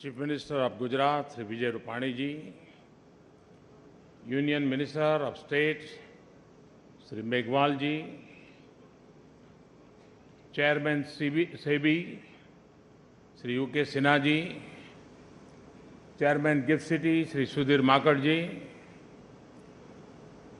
Chief Minister of Gujarat, Sri Vijay Rupani ji, Union Minister of State, Sri Meghwal ji, Chairman SEBI, Sri UK Sinha ji, Chairman Gift City, Sri Sudhir Makad ji,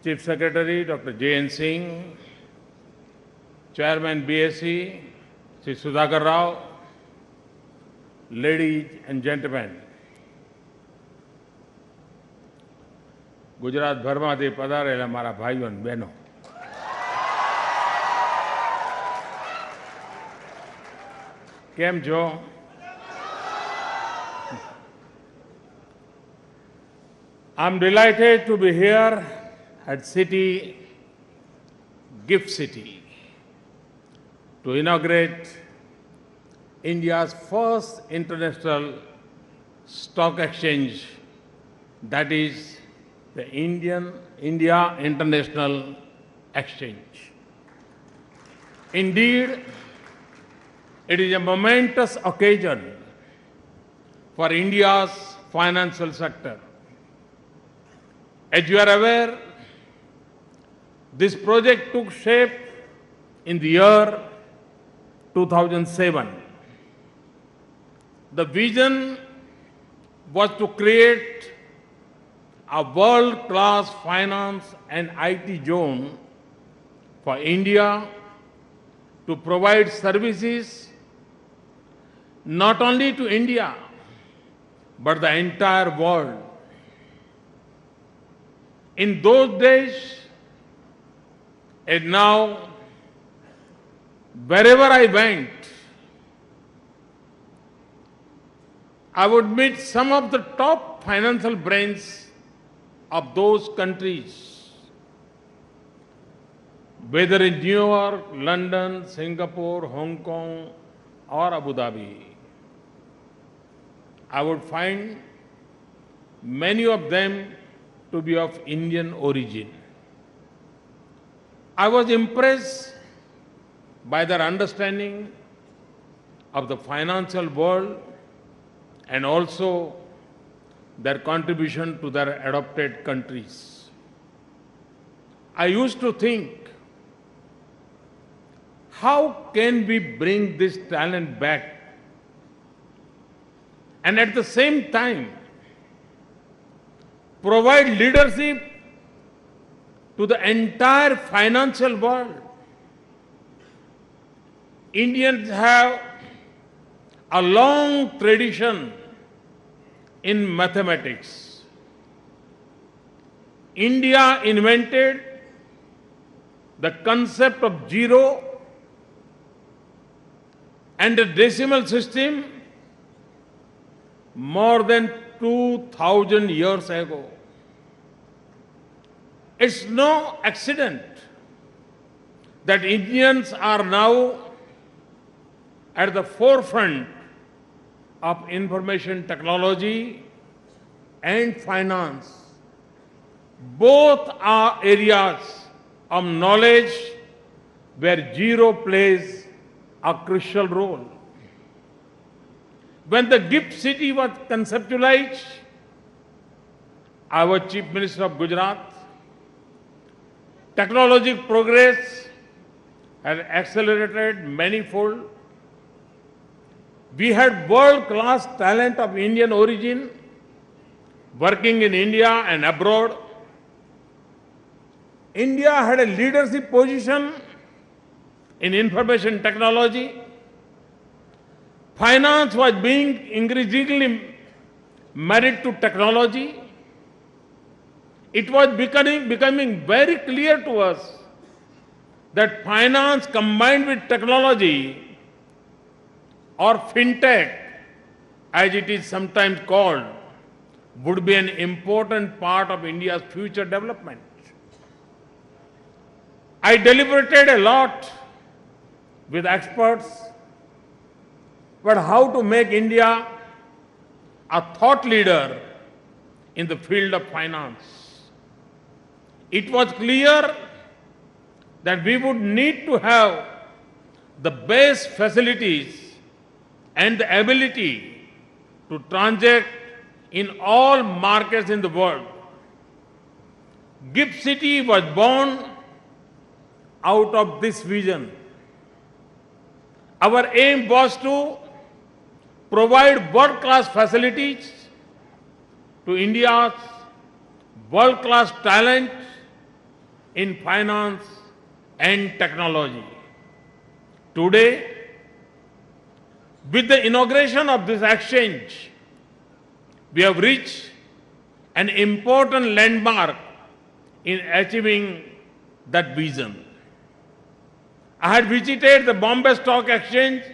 Chief Secretary, Dr. J.N. Singh, Chairman BSc, Sri Sudhakar Rao, ladies and gentlemen, Gujarat ભરમાંથી પધારેલા મારા ભાઈઓ અને બહેનો, કેમ છો? I'm delighted to be here at Gift City, to inaugurate India's first international stock exchange, that is the India International Exchange. Indeed, it is a momentous occasion for India's financial sector. As you are aware, this project took shape in the year 2007. The vision was to create a world-class finance and IT zone for India to provide services not only to India, but the entire world. In those days, and now, wherever I went, I would meet some of the top financial brains of those countries, whether in New York, London, Singapore, Hong Kong, or Abu Dhabi. I would find many of them to be of Indian origin. I was impressed by their understanding of the financial world and also their contribution to their adopted countries. I used to think, how can we bring this talent back and at the same time provide leadership to the entire financial world? Indians have a long tradition in mathematics. India invented the concept of zero and the decimal system more than 2,000 years ago. It's no accident that Indians are now at the forefront of information technology and finance. Both are areas of knowledge where zero plays a crucial role. When the Gift City was conceptualized, I was Chief Minister of Gujarat. Technological progress had accelerated manifold. We had world-class talent of Indian origin working in India and abroad. India had a leadership position in information technology. Finance was being increasingly married to technology. It was becoming very clear to us that finance combined with technology, or fintech, as it is sometimes called, would be an important part of India's future development. I deliberated a lot with experts about how to make India a thought leader in the field of finance. It was clear that we would need to have the base facilities and the ability to transact in all markets in the world. GIFT City was born out of this vision. Our aim was to provide world-class facilities to India's world-class talent in finance and technology. Today, with the inauguration of this exchange, we have reached an important landmark in achieving that vision. I had visited the Bombay Stock Exchange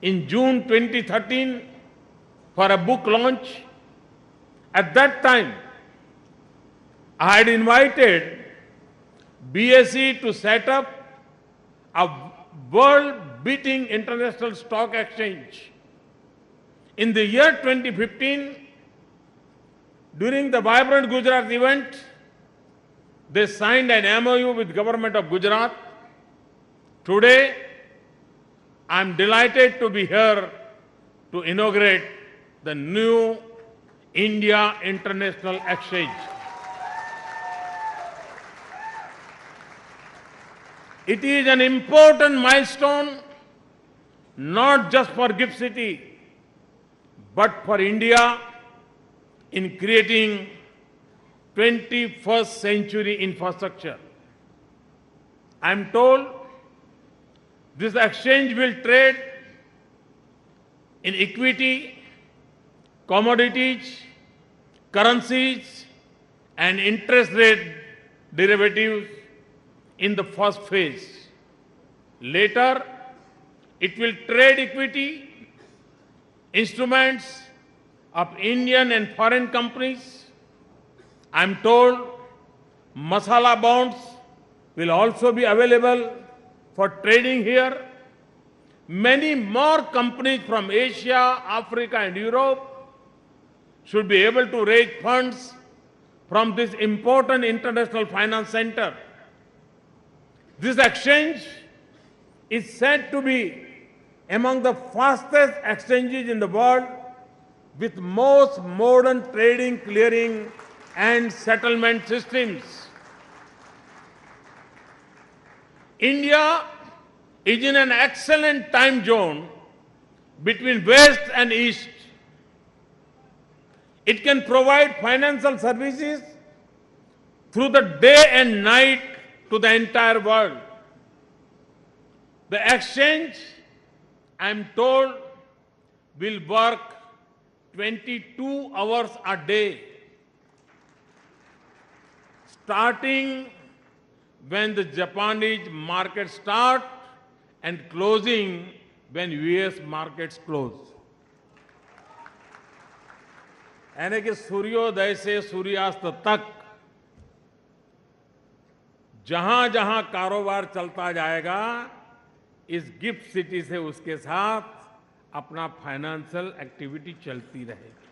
in June 2013 for a book launch. At that time, I had invited BSE to set up a world-beating international stock exchange. In the year 2015, during the Vibrant Gujarat event, they signed an MOU with the government of Gujarat. Today, I am delighted to be here to inaugurate the new India International Exchange. It is an important milestone, not just for GIFT City, but for India in creating 21st century infrastructure. I am told this exchange will trade in equity, commodities, currencies, and interest rate derivatives in the first phase. Later, it will trade equity, instruments of Indian and foreign companies. I am told masala bonds will also be available for trading here. Many more companies from Asia, Africa, and Europe should be able to raise funds from this important international finance center. This exchange is said to be among the fastest exchanges in the world, with most modern trading, clearing, and settlement systems. India is in an excellent time zone between West and East. It can provide financial services through the day and night to the entire world. The exchange, I am told, will work 22 hours a day, starting when the Japanese markets start and closing when US markets close. यानी कि सूर्योदय से सूर्यास्त तक जहां जहां कारोबार चलता जाएगा, इस गिफ्ट सिटी से उसके साथ अपना फाइनेंशियल एक्टिविटी चलती रहेगी।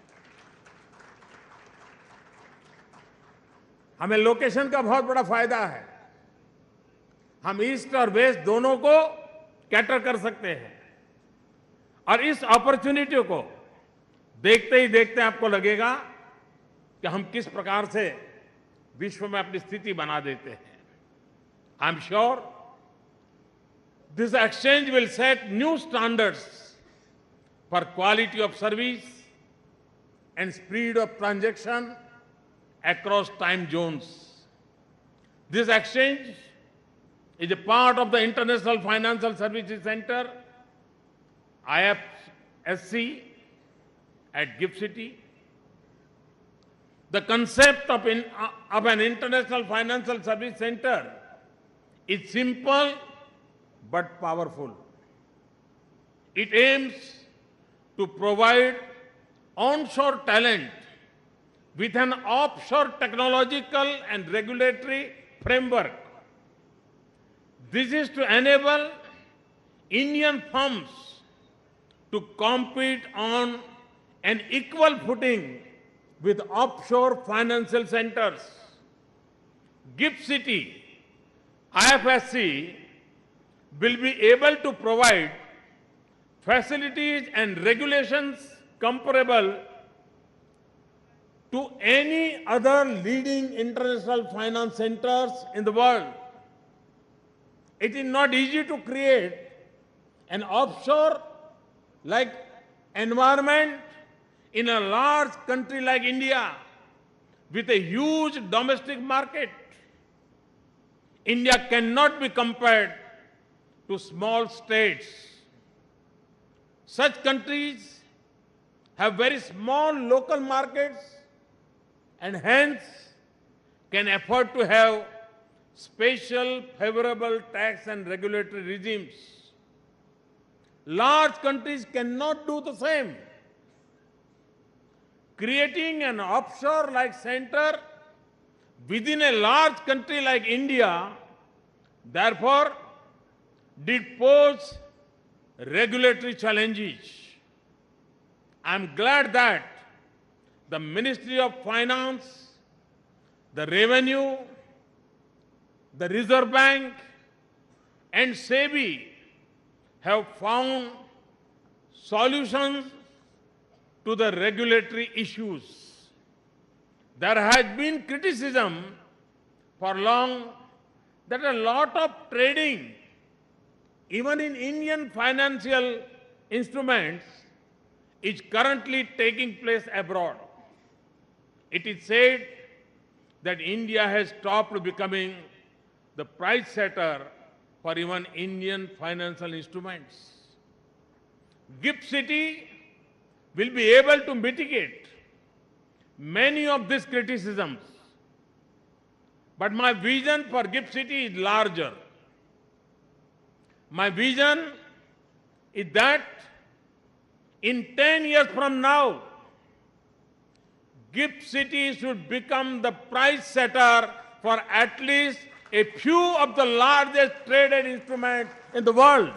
हमें लोकेशन का बहुत बड़ा फायदा है। हम ईस्ट और वेस्ट दोनों को कैटर कर सकते हैं और इस अपॉर्चुनिटी को देखते ही देखते आपको लगेगा कि हम किस प्रकार से विश्व में अपनी स्थिति बना देते हैं। I am sure this exchange will set new standards for quality of service and speed of transaction across time zones. This exchange is a part of the International Financial Services Center, IFSC, at GIFT City. The concept of an International Financial Service Center is simple but powerful. It aims to provide onshore talent with an offshore technological and regulatory framework. This is to enable Indian firms to compete on an equal footing with offshore financial centers. GIFT City, IFSC, will be able to provide facilities and regulations comparable to any other leading international finance centers in the world. It is not easy to create an offshore like environment in a large country like India with a huge domestic market. India cannot be compared to small states. Such countries have very small local markets and hence can afford to have special favorable tax and regulatory regimes. Large countries cannot do the same. Creating an offshore-like center within a large country like India, therefore, did pose regulatory challenges. I am glad that the Ministry of Finance, the Revenue, the Reserve Bank, and SEBI have found solutions to the regulatory issues. There has been criticism for long that a lot of trading, even in Indian financial instruments, is currently taking place abroad. It is said that India has stopped becoming the price setter for even Indian financial instruments. GIFT City will be able to mitigate many of these criticisms. But my vision for GIFT City is larger. My vision is that in 10 years from now, GIFT City should become the price setter for at least a few of the largest traded instruments in the world.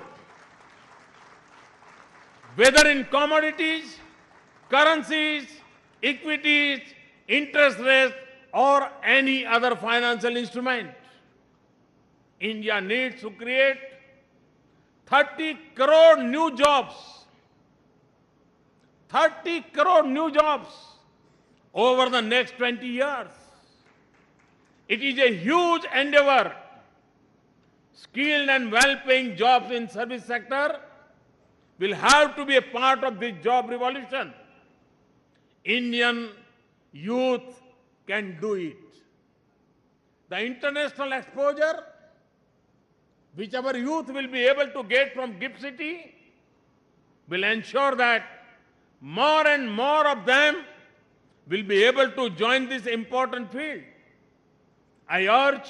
Whether in commodities, currencies, equities, interest rates, or any other financial instrument. India needs to create 30 crore new jobs. 30 crore new jobs over the next 20 years. It is a huge endeavor. Skilled and well-paying jobs in service sector will have to be a part of this job revolution. Indian youth can do it. The international exposure which our youth will be able to get from GIFT City will ensure that more and more of them will be able to join this important field. I urge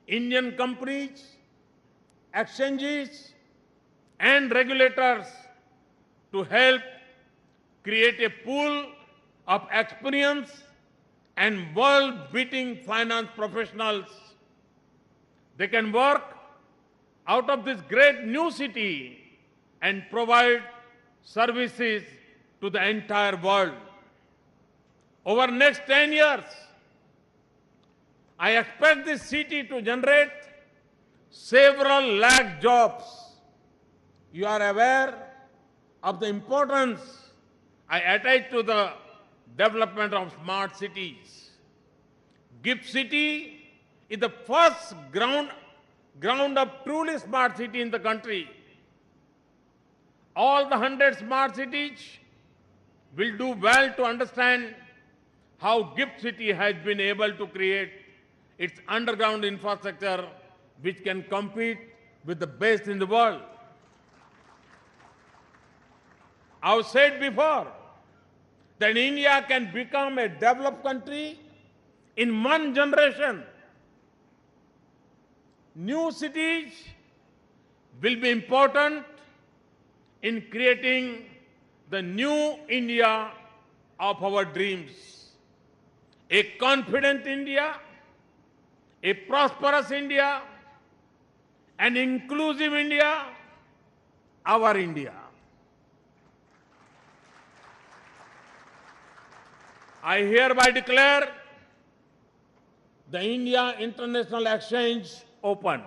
Indian companies, exchanges, and regulators to help create a pool of experienced and world-beating finance professionals. They can work out of this great new city and provide services to the entire world. Over the next 10 years, I expect this city to generate several lakh jobs. You are aware of the importance I attach to the development of smart cities. GIFT City is the first ground-up truly smart city in the country. All the 100 smart cities will do well to understand how GIFT City has been able to create its underground infrastructure which can compete with the best in the world. I've said before that India can become a developed country in one generation. New cities will be important in creating the new India of our dreams. A confident India, a prosperous India, an inclusive India, our India. I hereby declare the India International Exchange open.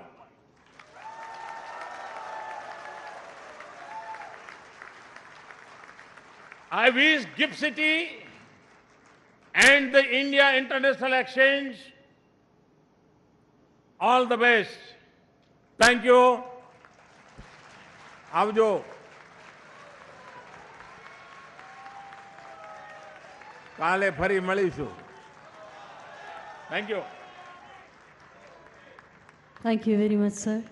I wish GIFT City and the India International Exchange all the best. Thank you. આવજો. કાલે ફરી મળીશું. Thank you. Thank you very much, sir.